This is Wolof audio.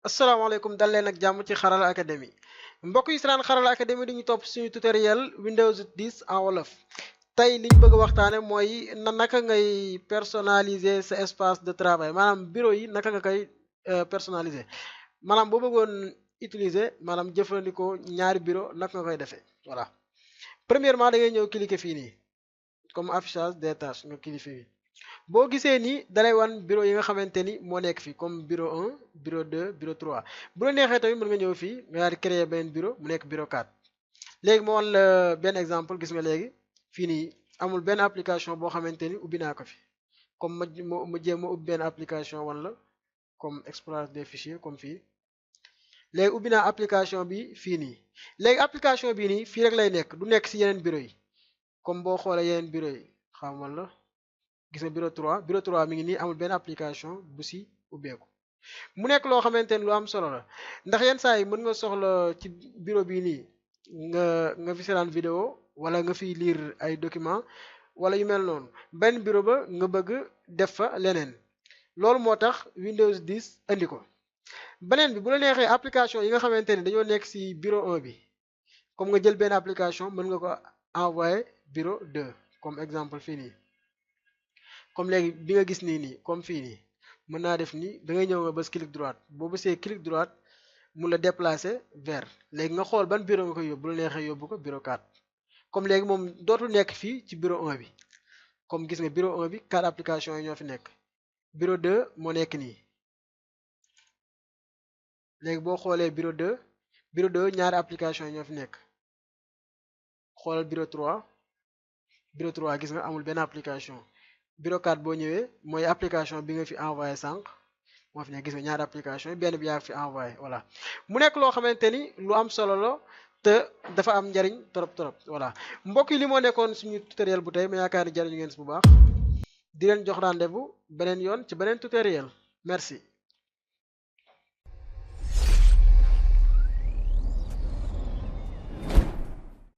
asalaamaaleykum dal leen ak jàmm ci Xarala Academy mbokk yi si Xarala Academy di ñu topp suñu tutoriel Windows 10 en wolof tey li ñu bëgg a waxtaane mooy naka ngay personnaliser sa espace de travail maanaam bureau yi naka nga koy personnaliser maanaam boo bëggoon utiliser maanaam jëfandikoo ñaari bureau naka nga koy defee voilà. Premièrement da ngay ñëw cliquer fii nii comme affichage des tâches nga cliquer fii boo gisee ni dalay wan bureau yi nga xamante ni moo nekk fii comme bureau 1 bureau 2 bureau 3 bu la neexee tamit mën nga ñëw fii nga daal di créer benn bureau mu nekk bureau 4 léegi moo wan la benn exemple gis nga léegi fii nii amul benn application boo xamante ni ubbi naa ko fi comme ma jéem a ubbi benn application wan la comme explorateur des fichiers comme fii léegi ubbi naa application bi fii nii léegi application bii nii fii rek lay nekk du nekk si yeneen bureau yi comme boo xoolee yeneen bureau yi xamal la gis nga bureau 3 mi ngi nii amul benn application bu si ubbeeku mu nekk loo xamante ni lu am solo la ndax yenn saa yi mën nga soxla ci bureau bii nii nga fi seetaan vidéo wala nga fi lire ay document wala yu mel noonu benn bureau ba nga bëgg def fa leneen loolu moo tax Windows 10 andi ko beneen bi bu la neexee application yi nga xamante ni dañoo nekk si bureau 1 bi comme nga jël benn application mën nga ko envoyer bureau 2 comme exemple fii nii comme léegi bi nga gis nii comme fii nii mën naa def nii da ngay ñëw nga bës clic droite boo bësee clic droite mun la déplacer vers léegi nga xool ban bureau nga koy yóbbu bu la neexee yóbbu ko bureau 4 comme léegi moom dootul nekk fii ci bureau 1 bi comme gis nga bureau 1 bi 4 applications yi ñoo fi nekk bureau 2 moo nekk nii léegi boo xoolee bureau 2 ñaari application yi ñoo fi nekk xoolal bureau 3 gis nga amul benn application bureau 4 boo ñëwee mooy application bi nga fi envoyé sànq moo fi nekk gis nga ñaari application yi benn bi yaa fi envoyé voilà mu nekk loo xamante ni lu am solo la te dafa am njariñ trop voilà mbokk yi li moo nekkoon suñu tutoriel bu tey ma yaakaar ni jariñu ngeen si bu baax di leen jox rendez-vous beneen yoon ci beneen tutoriel merci